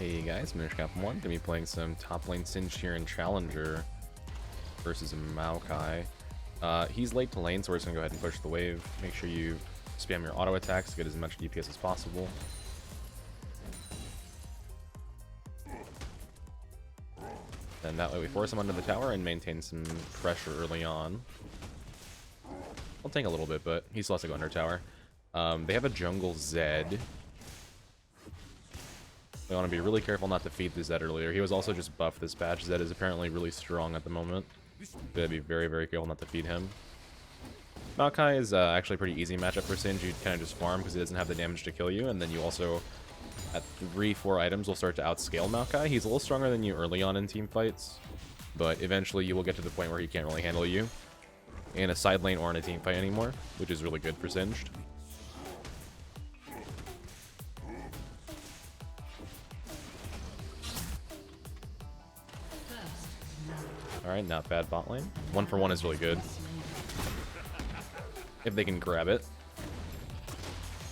Hey guys, Minish Cap 1, gonna be playing some top lane Singed here in Challenger versus Maokai. He's late to lane, so we're just gonna go ahead and push the wave. Make sure you spam your auto attacks to get as much DPS as possible. And that way we force him under the tower and maintain some pressure early on. I'll tank a little bit, but he still has to go under tower. They have a jungle Zed. We want to be really careful not to feed the Zed earlier. He was also just buffed this patch. Zed is apparently really strong at the moment. Gotta be very, very careful not to feed him. Maokai is actually a pretty easy matchup for Singed. You kind of just farm because he doesn't have the damage to kill you, and then you also, at 3-4 items, will start to outscale Maokai. He's a little stronger than you early on in team fights, but eventually you will get to the point where he can't really handle you in a side lane or in a team fight anymore, which is really good for Singed. Alright, not bad bot lane. 1-for-1 is really good. If they can grab it.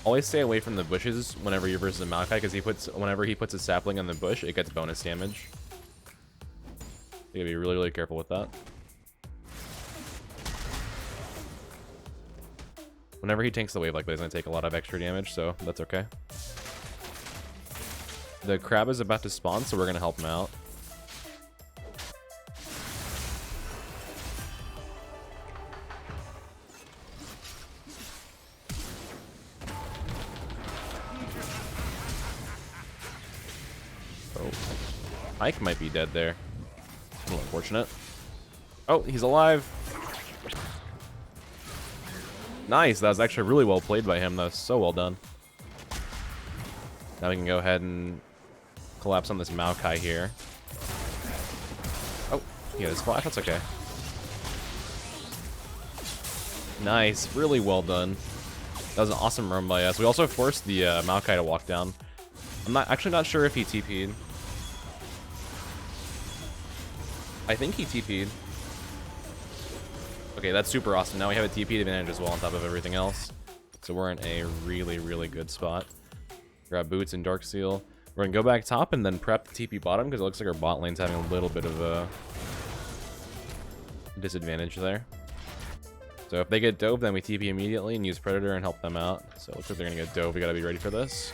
Always stay away from the bushes whenever you're versus a Maokai, because whenever he puts a sapling on the bush, it gets bonus damage. You gotta be really, really careful with that. Whenever he tanks the wave like that, he's gonna take a lot of extra damage, so that's okay. The crab is about to spawn, so we're gonna help him out. Ike might be dead there. A little unfortunate. Oh, he's alive. Nice. That was actually really well played by him. That was so well done. Now we can go ahead and collapse on this Maokai here. Oh, he had his flash. That's okay. Nice. Really well done. That was an awesome run by us. We also forced the Maokai to walk down. I'm actually not sure if he TP'd. I think he TP'd. Okay, that's super awesome. Now we have a TP advantage as well on top of everything else. So we're in a really, really good spot. Grab boots and Dark Seal. We're gonna go back top and then prep the TP bottom because it looks like our bot lane's having a little bit of a disadvantage there. So if they get dove, then we TP immediately and use Predator and help them out. So it looks like they're gonna get dove. We gotta be ready for this.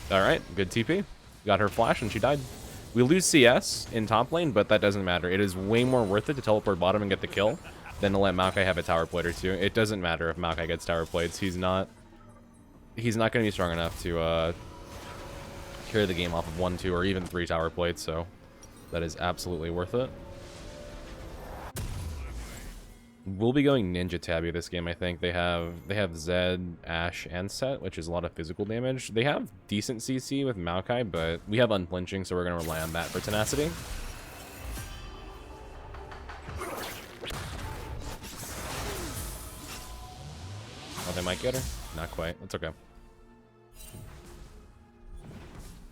Alright, good TP. Got her flash and she died. We lose CS in top lane, but that doesn't matter. It is way more worth it to teleport bottom and get the kill than to let Maokai have a tower plate or two. It doesn't matter if Maokai gets tower plates. He's not going to be strong enough to carry the game off of 1, 2, or even 3 tower plates, so that is absolutely worth it. We'll be going Ninja Tabby this game, I think. They have Zed, Ashe, and Set, which is a lot of physical damage. They have decent CC with Maokai, but we have unflinching, so we're going to rely on that for tenacity. Oh, they might get her. Not quite. That's okay.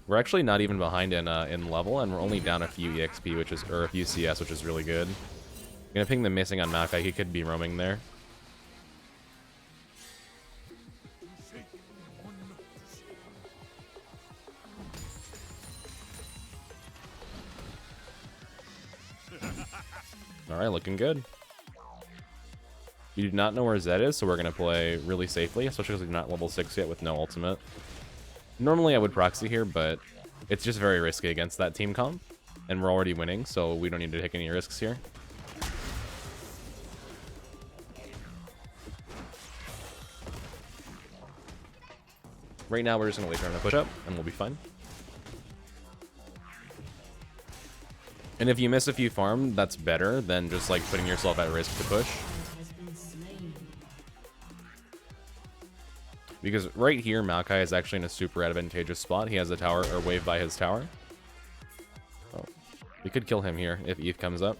We're actually not even behind in level, and we're only down a few EXP, or a few CS, which is really good. I'm gonna ping the missing on Maokai. He could be roaming there. Alright, looking good. We do not know where Zed is, so we're gonna play really safely, especially because we're not level 6 yet with no ultimate. Normally I would proxy here, but it's just very risky against that team comp. And we're already winning, so we don't need to take any risks here. Right now, we're just going to wait for him to push up, and we'll be fine. And if you miss a few farm, that's better than just, like, putting yourself at risk to push. Because right here, Maokai is actually in a super advantageous spot. He has a tower, or wave by his tower. Oh, we could kill him here if Eve comes up.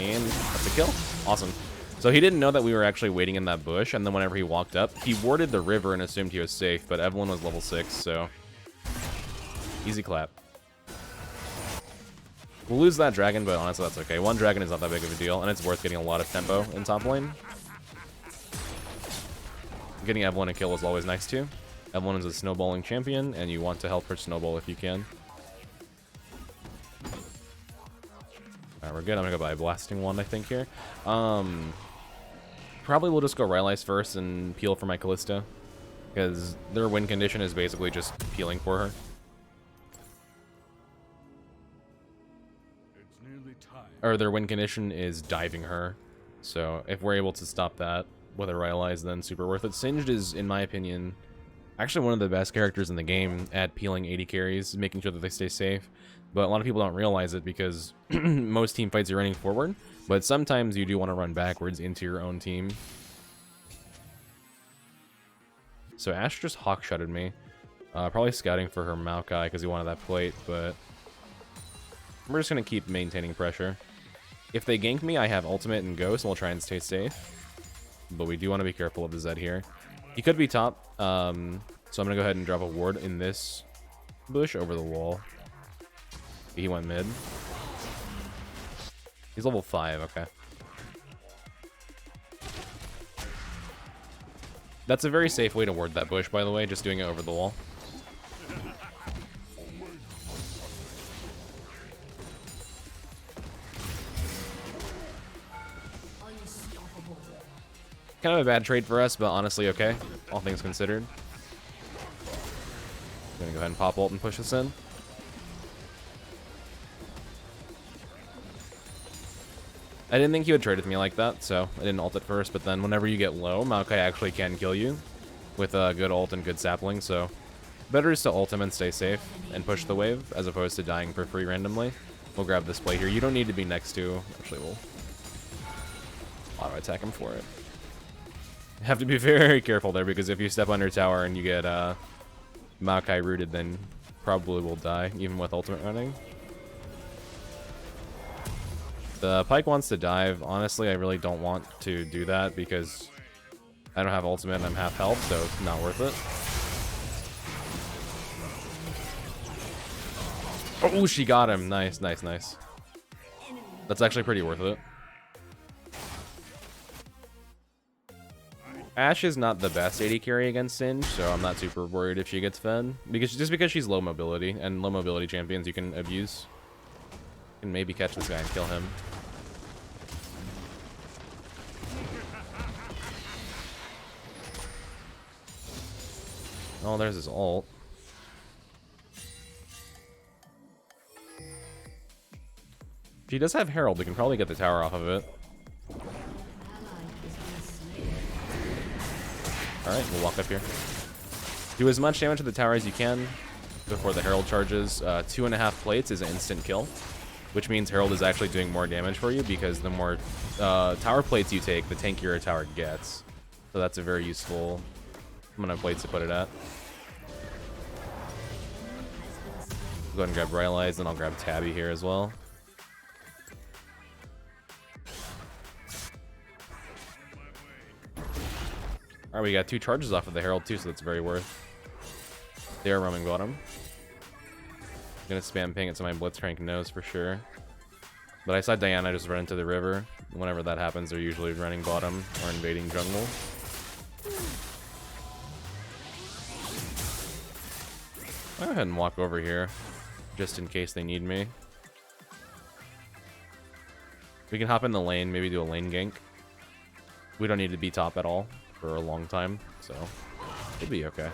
And that's a kill. Awesome. So he didn't know that we were actually waiting in that bush, and then whenever he walked up, he warded the river and assumed he was safe, but Evelyn was level 6, so easy clap. We'll lose that dragon, but honestly that's okay. One dragon is not that big of a deal, and it's worth getting a lot of tempo in top lane. Getting Evelyn a kill is always nice too. Evelyn is a snowballing champion, and you want to help her snowball if you can. Alright, we're good. I'm gonna go buy a blasting wand, I think, here. Probably we'll just go Rylai's first and peel for my Kalista, because their win condition is basically just peeling for her. Or their win condition is diving her. So if we're able to stop that with a Rylai's, then super worth it. Singed is, in my opinion, actually one of the best characters in the game at peeling 80 carries, making sure that they stay safe. But a lot of people don't realize it because most team fights you're running forward, but sometimes you do want to run backwards into your own team. So Ashe just hawk-shotted me. Probably scouting for her Maokai because he wanted that plate, but we're just going to keep maintaining pressure. If they gank me, I have ultimate and ghost, and we'll try and stay safe. But we do want to be careful of the Zed here. He could be top, so I'm going to go ahead and drop a ward in this bush over the wall. He went mid. He's level 5, okay. That's a very safe way to ward that bush, by the way, just doing it over the wall. Kind of a bad trade for us, but honestly okay, all things considered. I'm gonna go ahead and pop ult and push this in. I didn't think he would trade with me like that, so I didn't ult it first, but then whenever you get low, Maokai actually can kill you with a good ult and good sapling, so better is to ult him and stay safe and push the wave, as opposed to dying for free randomly. We'll grab this play here. You don't need to be next to... Actually, we'll auto-attack him for it. You have to be very careful there, because if you step under tower and you get Maokai rooted, then probably will die, even with ultimate running. The Pyke wants to dive. Honestly, I really don't want to do that because I don't have ultimate and I'm half health, so it's not worth it. Oh, she got him. Nice, nice, nice. That's actually pretty worth it. Ashe is not the best AD carry against Singed, so I'm not super worried if she gets fed. Just because she's low mobility, and low mobility champions you can abuse. You can maybe catch this guy and kill him. Oh, there's his ult. If he does have Herald, we can probably get the tower off of it. Alright, we'll walk up here. Do as much damage to the tower as you can before the Herald charges. 2.5 plates is an instant kill, which means Herald is actually doing more damage for you because the more tower plates you take, the tankier a tower gets. So that's a very useful amount of plates to put it at. Go ahead and grab Rylai's, and I'll grab Tabby here as well. Alright, we got 2 charges off of the Herald too, so that's very worth. They are roaming bottom. I'm gonna spam ping it so my Blitzcrank knows for sure. But I saw Diana just run into the river. Whenever that happens, they're usually running bottom or invading jungle. I'll go ahead and walk over here, just in case they need me. We can hop in the lane, maybe do a lane gank. We don't need to be top at all for a long time, so it'll be okay.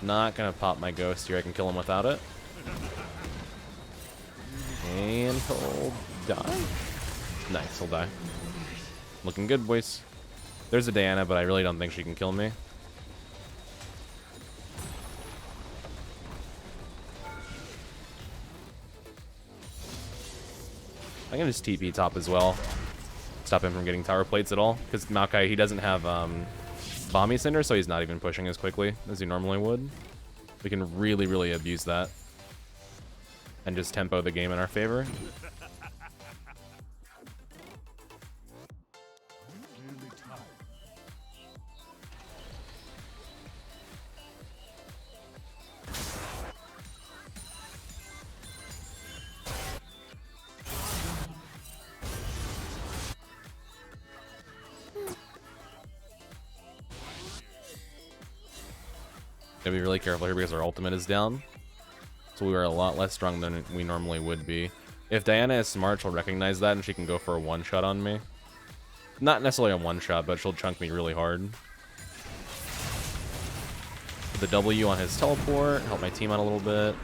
Not gonna pop my ghost here. I can kill him without it. And he'll die. Nice, he'll die. Looking good, boys. There's a Diana, but I really don't think she can kill me. I can just TP top as well. Stop him from getting tower plates at all. Because Maokai, he doesn't have Bomby Cinder, so he's not even pushing as quickly as he normally would. We can really, really abuse that. And just tempo the game in our favor. Gotta be really careful here because our ultimate is down. So we are a lot less strong than we normally would be. If Diana is smart, she'll recognize that and she can go for a one-shot on me. Not necessarily a one-shot, but she'll chunk me really hard. Put the W on his teleport, help my team out a little bit.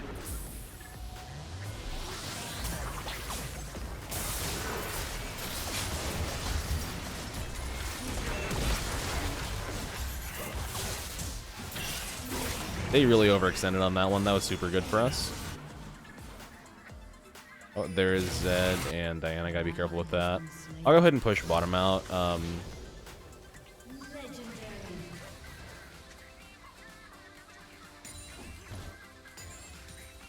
They really overextended on that one. That was super good for us. Oh, there is Zed and Diana. Gotta be careful with that. I'll go ahead and push bottom out.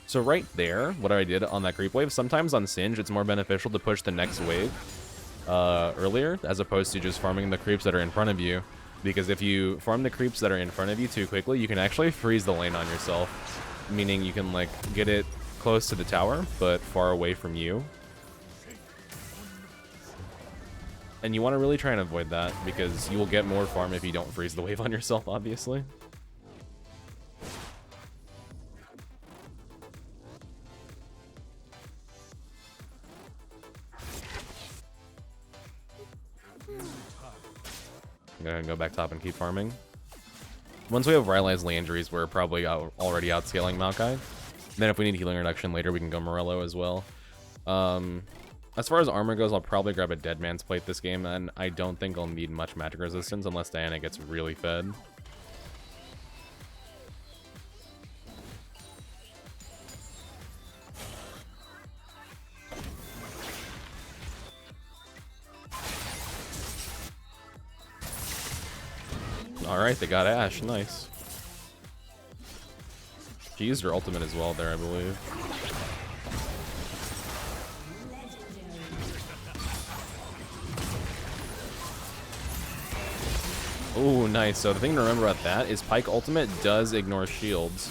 So right there, what I did on that creep wave, sometimes on Singed, it's more beneficial to push the next wave earlier, as opposed to just farming the creeps that are in front of you. Because if you farm the creeps that are in front of you too quickly, you can actually freeze the lane on yourself. Meaning you can, like, get it close to the tower, but far away from you. And you want to really try and avoid that, because you will get more farm if you don't freeze the wave on yourself, obviously. I'm gonna go back top and keep farming. Once we have Rylai's injuries, we're probably already outscaling Maokai. Then if we need healing reduction later, we can go Morello as well. As far as armor goes, I'll probably grab a Dead Man's Plate this game, and I don't think I'll need much magic resistance unless Diana gets really fed. Alright, they got Ashe. Nice. She used her ultimate as well there, I believe. Ooh, nice. So the thing to remember about that is Pyke ultimate does ignore shields.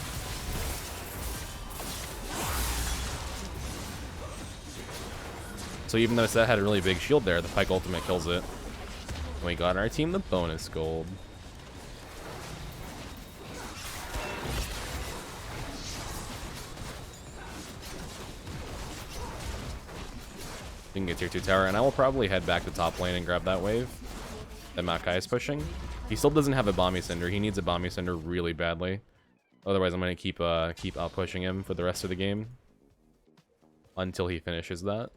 So even though Seth had a really big shield there, the Pyke ultimate kills it. And we got our team the bonus gold. We can get tier 2 tower, and I will probably head back to top lane and grab that wave that Maokai is pushing. He still doesn't have a Bomby Cinder. He needs a Bomby Cinder really badly. Otherwise, I'm going to keep out pushing him for the rest of the game until he finishes that.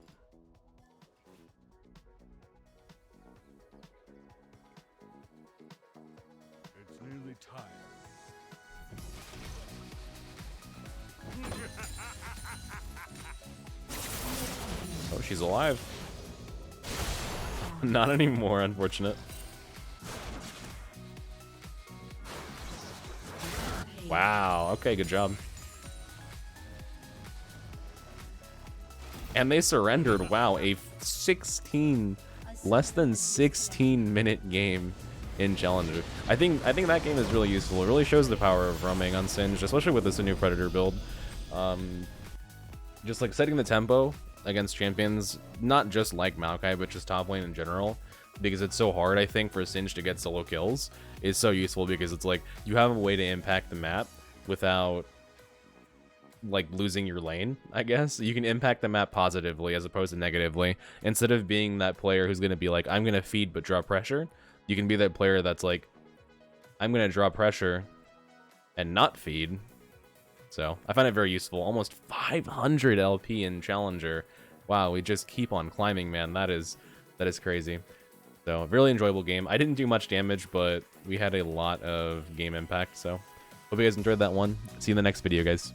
It's nearly time. Oh, she's alive. Not anymore, unfortunate. Wow, okay, good job. And they surrendered. Wow, a less than 16 minute game in Challenger. I think that game is really useful. It really shows the power of roaming on Singed, especially with this new Predator build. Just like setting the tempo against champions, not just like Maokai, but just top lane in general, because it's so hard, I think, for Singed to get solo kills, is so useful because it's like you have a way to impact the map without like losing your lane, I guess. You can impact the map positively as opposed to negatively. Instead of being that player who's going to be like, I'm going to feed but draw pressure, you can be that player that's like, I'm going to draw pressure and not feed. So I find it very useful. Almost 500 LP in Challenger. Wow, we just keep on climbing, man. That is crazy. So really enjoyable game. I didn't do much damage, but we had a lot of game impact. So hope you guys enjoyed that one. See you in the next video, guys.